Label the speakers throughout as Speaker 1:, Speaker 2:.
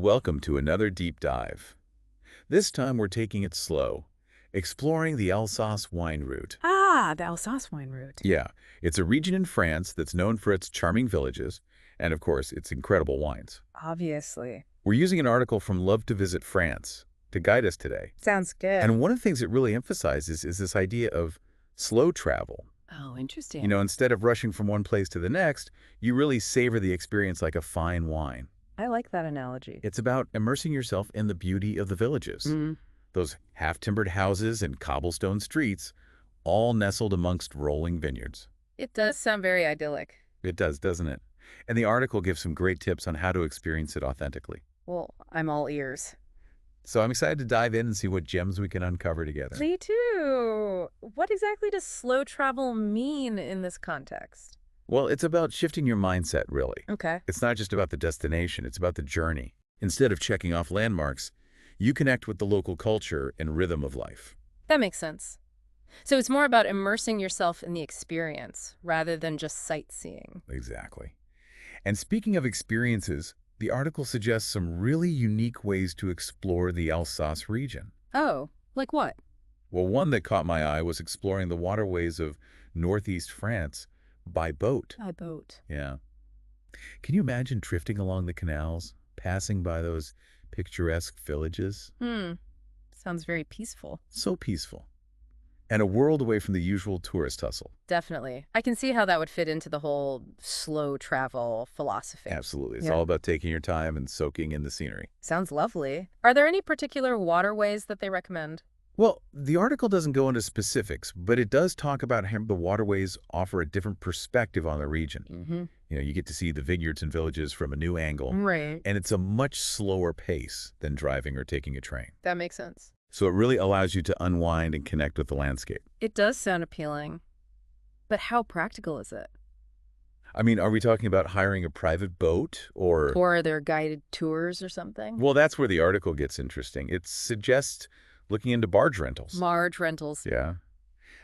Speaker 1: Welcome to another deep dive. This time we're taking it slow, exploring the Alsace wine route.
Speaker 2: Ah, the Alsace wine route.
Speaker 1: Yeah, it's a region in France that's known for its charming villages and, of course, its incredible wines.
Speaker 2: Obviously.
Speaker 1: We're using an article from Love to Visit France to guide us today.
Speaker 2: Sounds good.
Speaker 1: And one of the things it really emphasizes is this idea of slow travel.
Speaker 2: Oh, interesting.
Speaker 1: Instead of rushing from one place to the next, you really savor the experience like a fine wine.
Speaker 2: I like that analogy.
Speaker 1: It's about immersing yourself in the beauty of the villages. Those half-timbered houses and cobblestone streets, all nestled amongst rolling vineyards.
Speaker 2: It does sound very idyllic.
Speaker 1: It does, doesn't it? And the article gives some great tips on how to experience it authentically.
Speaker 2: Well, I'm all ears.
Speaker 1: So I'm excited to dive in and see what gems we can uncover together.
Speaker 2: Me too. What exactly does slow travel mean in this context?
Speaker 1: Well, it's about shifting your mindset, really.
Speaker 2: Okay.
Speaker 1: It's not just about the destination, it's about the journey. Instead of checking off landmarks, you connect with the local culture and rhythm of life.
Speaker 2: That makes sense. So it's more about immersing yourself in the experience rather than just sightseeing.
Speaker 1: Exactly. And speaking of experiences, the article suggests some really unique ways to explore the Alsace region.
Speaker 2: Oh, like what?
Speaker 1: Well, one that caught my eye was exploring the waterways of northeast France by boat.
Speaker 2: By boat.
Speaker 1: Yeah. Can you imagine drifting along the canals, passing by those picturesque villages?
Speaker 2: Sounds very peaceful.
Speaker 1: So peaceful. And a world away from the usual tourist hustle.
Speaker 2: Definitely. I can see how that would fit into the whole slow travel philosophy.
Speaker 1: Absolutely. It's
Speaker 2: Yeah.
Speaker 1: all about taking your time and soaking in the scenery.
Speaker 2: Sounds lovely. Are there any particular waterways that they recommend?
Speaker 1: Well, the article doesn't go into specifics, but it does talk about how the waterways offer a different perspective on the region. You get to see the vineyards and villages from a new angle,
Speaker 2: Right.
Speaker 1: and it's a much slower pace than driving or taking a train.
Speaker 2: That makes sense.
Speaker 1: So it really allows you to unwind and connect with the landscape.
Speaker 2: It does sound appealing. But how practical is it?
Speaker 1: I mean, are we talking about hiring a private boat or...
Speaker 2: Or are there guided tours or something?
Speaker 1: Well, that's where the article gets interesting. It suggests looking into barge rentals.
Speaker 2: Barge rentals.
Speaker 1: Yeah.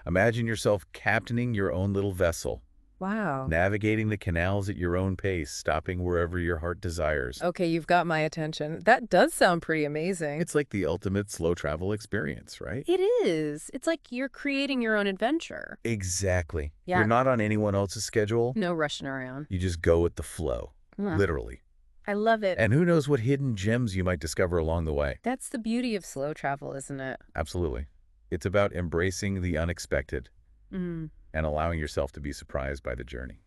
Speaker 1: Imagine yourself captaining your own little vessel,
Speaker 2: Wow.
Speaker 1: navigating the canals at your own pace, stopping wherever your heart desires.
Speaker 2: Okay, you've got my attention. That does sound pretty amazing.
Speaker 1: It's like the ultimate slow travel experience, right?
Speaker 2: It is. It's like you're creating your own adventure.
Speaker 1: Exactly.
Speaker 2: Yeah.
Speaker 1: You're not on anyone else's schedule.
Speaker 2: No rushing around.
Speaker 1: You just go with the flow,
Speaker 2: Huh.
Speaker 1: literally.
Speaker 2: I love it.
Speaker 1: And who knows what hidden gems you might discover along the way.
Speaker 2: That's the beauty of slow travel, isn't it?
Speaker 1: Absolutely. It's about embracing the unexpected and allowing yourself to be surprised by the journey.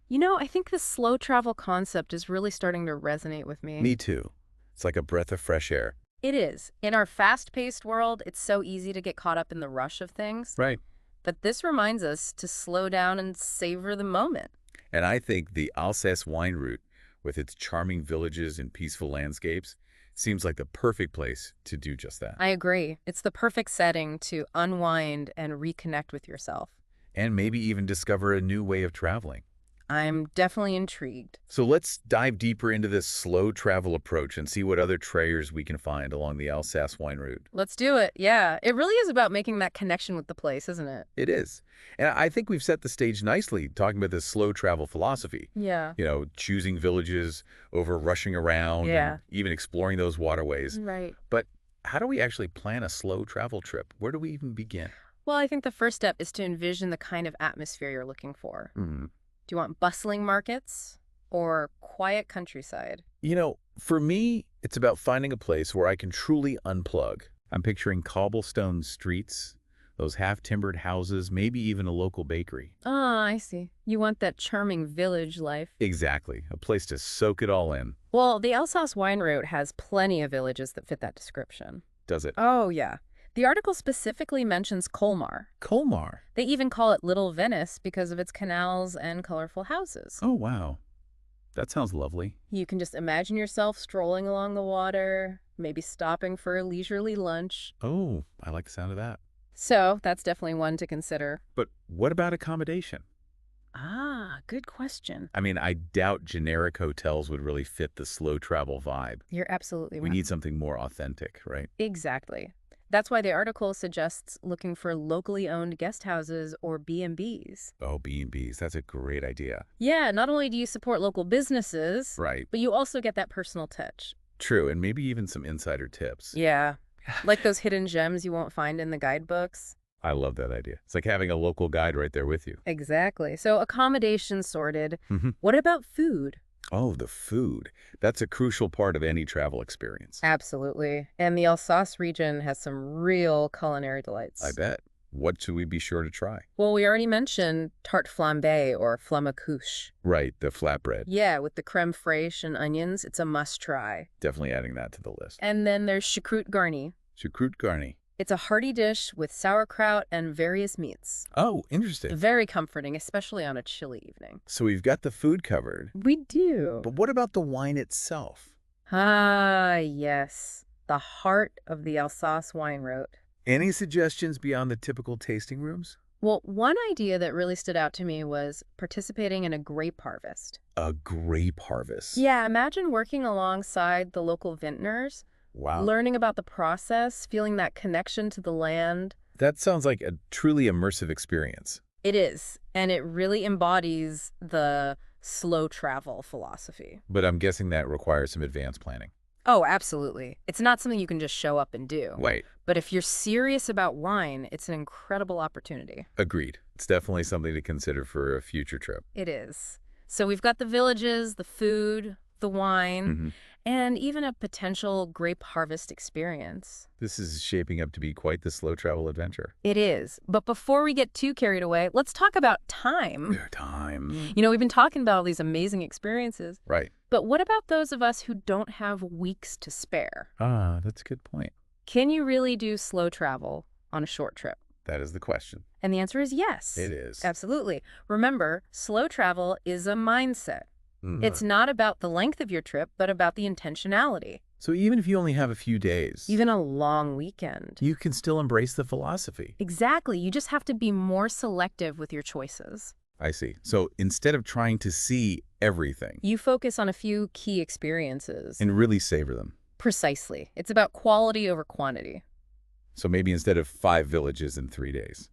Speaker 2: I think the slow travel concept is really starting to resonate with me.
Speaker 1: Me too. It's like a breath of fresh air.
Speaker 2: It is. In our fast-paced world, it's so easy to get caught up in the rush of things.
Speaker 1: Right.
Speaker 2: But this reminds us to slow down and savor the moment.
Speaker 1: And I think the Alsace wine route, with its charming villages and peaceful landscapes, seems like the perfect place to do just that.
Speaker 2: I agree. It's the perfect setting to unwind and reconnect with yourself.
Speaker 1: And maybe even discover a new way of traveling.
Speaker 2: I'm definitely intrigued.
Speaker 1: So let's dive deeper into this slow travel approach and see what other treasures we can find along the Alsace wine route.
Speaker 2: Let's do it. Yeah, it really is about making that connection with the place, isn't it?
Speaker 1: It is. And I think we've set the stage nicely talking about this slow travel philosophy.
Speaker 2: Yeah.
Speaker 1: Choosing villages over rushing around
Speaker 2: Yeah.
Speaker 1: and even exploring those waterways.
Speaker 2: Right.
Speaker 1: But how do we actually plan a slow travel trip? Where do we even begin?
Speaker 2: Well, I think the first step is to envision the kind of atmosphere you're looking for. Do you want bustling markets or quiet countryside?
Speaker 1: For me, it's about finding a place where I can truly unplug. I'm picturing cobblestone streets, those half-timbered houses, maybe even a local bakery.
Speaker 2: Ah, I see. You want that charming village life.
Speaker 1: Exactly. A place to soak it all in.
Speaker 2: Well, the Alsace wine route has plenty of villages that fit that description.
Speaker 1: Does it?
Speaker 2: Oh, yeah. The article specifically mentions Colmar.
Speaker 1: Colmar.
Speaker 2: They even call it Little Venice because of its canals and colorful houses.
Speaker 1: Oh, wow. That sounds lovely.
Speaker 2: You can just imagine yourself strolling along the water, maybe stopping for a leisurely lunch.
Speaker 1: Oh, I like the sound of that.
Speaker 2: So that's definitely one to consider.
Speaker 1: But what about accommodation?
Speaker 2: Ah, good question.
Speaker 1: I mean, I doubt generic hotels would really fit the slow travel vibe.
Speaker 2: You're absolutely
Speaker 1: We
Speaker 2: right.
Speaker 1: need something more authentic, right?
Speaker 2: Exactly. That's why the article suggests looking for locally owned guest houses or B&Bs.
Speaker 1: Oh, B&Bs. That's a great idea.
Speaker 2: Yeah, not only do you support local businesses,
Speaker 1: Right.
Speaker 2: but you also get that personal touch.
Speaker 1: True, and maybe even some insider tips.
Speaker 2: Yeah. Like those hidden gems you won't find in the guidebooks.
Speaker 1: I love that idea. It's like having a local guide right there with you.
Speaker 2: Exactly. So accommodations sorted.
Speaker 1: Hmm.
Speaker 2: What about food?
Speaker 1: Oh, the food. That's a crucial part of any travel experience.
Speaker 2: Absolutely. And the Alsace region has some real culinary
Speaker 1: I
Speaker 2: delights.
Speaker 1: bet. What should we be sure to try?
Speaker 2: Well, we already mentioned tarte flambée or flammacouche.
Speaker 1: Right, the flatbread.
Speaker 2: Yeah, with the creme fraiche and onions, it's a must-try.
Speaker 1: Definitely adding that to the list.
Speaker 2: And then there's choucroute garnie.
Speaker 1: Choucroute garni.
Speaker 2: It's a hearty dish with sauerkraut and various meats.
Speaker 1: Oh, interesting.
Speaker 2: Very comforting, especially on a chilly evening.
Speaker 1: So we've got the food covered.
Speaker 2: We do.
Speaker 1: But what about the wine itself?
Speaker 2: Ah, yes. The heart of the Alsace wine route.
Speaker 1: Any suggestions beyond the typical tasting rooms?
Speaker 2: Well, one idea that really stood out to me was participating in a grape harvest.
Speaker 1: A grape harvest.
Speaker 2: Yeah, imagine working alongside the local vintners,
Speaker 1: Wow.
Speaker 2: learning about the process, feeling that connection to the land.
Speaker 1: That sounds like a truly immersive experience.
Speaker 2: It is, and it really embodies the slow travel philosophy.
Speaker 1: But I'm guessing that requires some advanced planning.
Speaker 2: Oh, absolutely. It's not something you can just show up and do.
Speaker 1: Right.
Speaker 2: But if you're serious about wine, it's an incredible opportunity.
Speaker 1: Agreed. It's definitely something to consider for a future trip.
Speaker 2: It is. So we've got the villages, the food, the wine, and even a potential grape harvest experience.
Speaker 1: This is shaping up to be quite the slow travel adventure.
Speaker 2: It is. But before we get too carried away, let's talk about time.
Speaker 1: Time.
Speaker 2: You know, we've been talking about all these amazing experiences,
Speaker 1: Right.
Speaker 2: but what about those of us who don't have weeks to spare?
Speaker 1: Ah, that's a good point.
Speaker 2: Can you really do slow travel on a short trip?
Speaker 1: That is the question.
Speaker 2: And the answer is yes.
Speaker 1: It is.
Speaker 2: Absolutely. Remember, slow travel is a mindset.
Speaker 1: Mhm.
Speaker 2: It's not about the length of your trip, but about the intentionality.
Speaker 1: So even if you only have a few days,
Speaker 2: Even a long weekend.
Speaker 1: you can still embrace the philosophy.
Speaker 2: Exactly. You just have to be more selective with your choices.
Speaker 1: I see. So instead of trying to see everything
Speaker 2: You focus on a few key experiences.
Speaker 1: and really savor them.
Speaker 2: Precisely. It's about quality over quantity.
Speaker 1: So maybe instead of 5 villages in 3 days.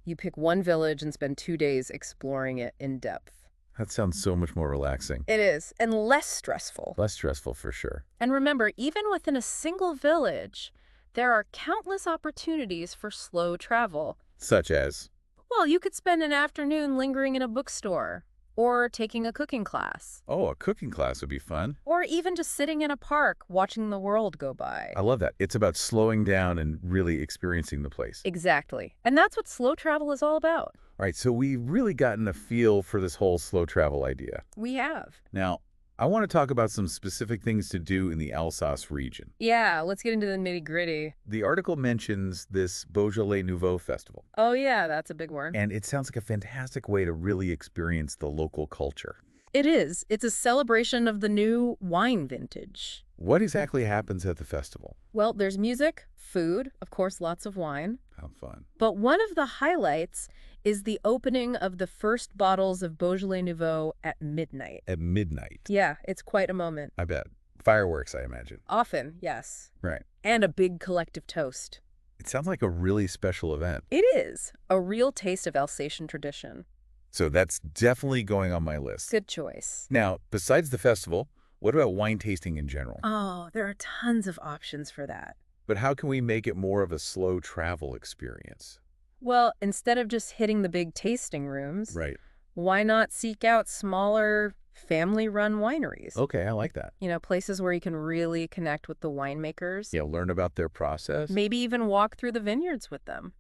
Speaker 2: You pick one village and spend 2 days exploring it in depth.
Speaker 1: That sounds so much more relaxing.
Speaker 2: It is, and less stressful.
Speaker 1: Less stressful for sure.
Speaker 2: And remember, even within a single village, there are countless opportunities for slow travel.
Speaker 1: Such as,
Speaker 2: Well, you could spend an afternoon lingering in a bookstore, or taking a cooking class,
Speaker 1: oh, a cooking class would be fun.
Speaker 2: or even just sitting in a park watching the world go by.
Speaker 1: I love that. It's about slowing down and really experiencing the place.
Speaker 2: Exactly. And that's what slow travel is all about.
Speaker 1: All right, so we've really gotten a feel for this whole slow travel idea.
Speaker 2: We have.
Speaker 1: Now, I want to talk about some specific things to do in the Alsace region.
Speaker 2: Yeah, let's get into the nitty-gritty.
Speaker 1: The article mentions this Beaujolais Nouveau festival,
Speaker 2: Oh yeah, that's a big one.
Speaker 1: and it sounds like a fantastic way to really experience the local culture.
Speaker 2: It is. It's a celebration of the new wine vintage.
Speaker 1: What exactly happens at the festival?
Speaker 2: Well, there's music, food, of course, lots of wine.
Speaker 1: How fun.
Speaker 2: But one of the highlights is the opening of the first bottles of Beaujolais Nouveau at midnight.
Speaker 1: At midnight.
Speaker 2: Yeah, it's quite a moment.
Speaker 1: I bet. Fireworks, I imagine.
Speaker 2: Often, yes.
Speaker 1: Right.
Speaker 2: And a big collective toast.
Speaker 1: It sounds like a really special event.
Speaker 2: It is a real taste of Alsatian tradition.
Speaker 1: So that's definitely going on my list.
Speaker 2: Good choice.
Speaker 1: Now, besides the festival, what about wine tasting in general?
Speaker 2: Oh, there are tons of options for that.
Speaker 1: But how can we make it more of a slow travel experience?
Speaker 2: Well, instead of just hitting the big tasting rooms,
Speaker 1: Right.
Speaker 2: why not seek out smaller family-run wineries?
Speaker 1: Okay, I like that.
Speaker 2: You know, places where you can really connect with the winemakers.
Speaker 1: Yeah, learn about their process.
Speaker 2: Maybe even walk through the vineyards with them.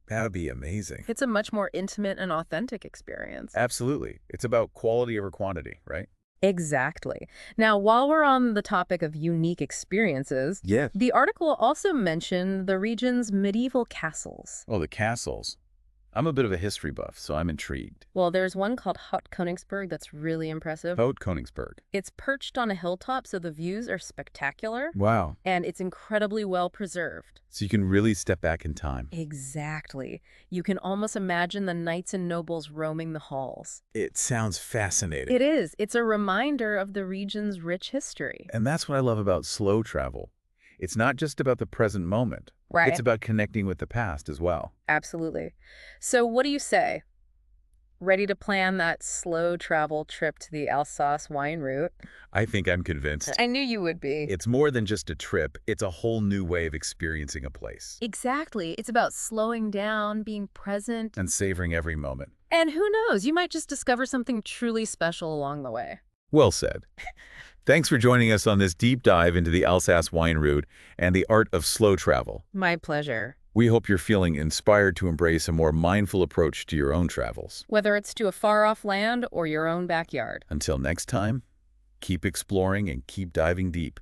Speaker 1: That would be amazing.
Speaker 2: It's a much more intimate and authentic experience.
Speaker 1: Absolutely. It's about quality over quantity, right?
Speaker 2: Exactly. Now, while we're on the topic of unique experiences,
Speaker 1: Yes.
Speaker 2: the article also mentioned the region's medieval castles.
Speaker 1: Oh, the castles. I'm a bit of a history buff, so I'm intrigued.
Speaker 2: Well, there's one called Haut Königsberg that's really impressive.
Speaker 1: Haut Königsberg.
Speaker 2: It's perched on a hilltop, so the views are spectacular,
Speaker 1: Wow.
Speaker 2: and it's incredibly well preserved.
Speaker 1: So you can really step back in time.
Speaker 2: Exactly. You can almost imagine the knights and nobles roaming the halls.
Speaker 1: It sounds fascinating.
Speaker 2: It is. It's a reminder of the region's rich history.
Speaker 1: And that's what I love about slow travel. It's not just about the present moment.
Speaker 2: Right.
Speaker 1: It's about connecting with the past as well.
Speaker 2: Absolutely. So what do you say? Ready to plan that slow travel trip to the Alsace wine route?
Speaker 1: I think I'm convinced.
Speaker 2: I knew you would be.
Speaker 1: It's more than just a trip. It's a whole new way of experiencing a place
Speaker 2: Exactly. It's about slowing down, being present.
Speaker 1: and savoring every moment.
Speaker 2: And who knows, you might just discover something truly special along the way.
Speaker 1: Well said. Thanks for joining us on this deep dive into the Alsace wine route and the art of slow travel.
Speaker 2: My pleasure.
Speaker 1: We hope you're feeling inspired to embrace a more mindful approach to your own travels.
Speaker 2: Whether it's to a far-off land or your own backyard.
Speaker 1: Until next time, keep exploring and keep diving deep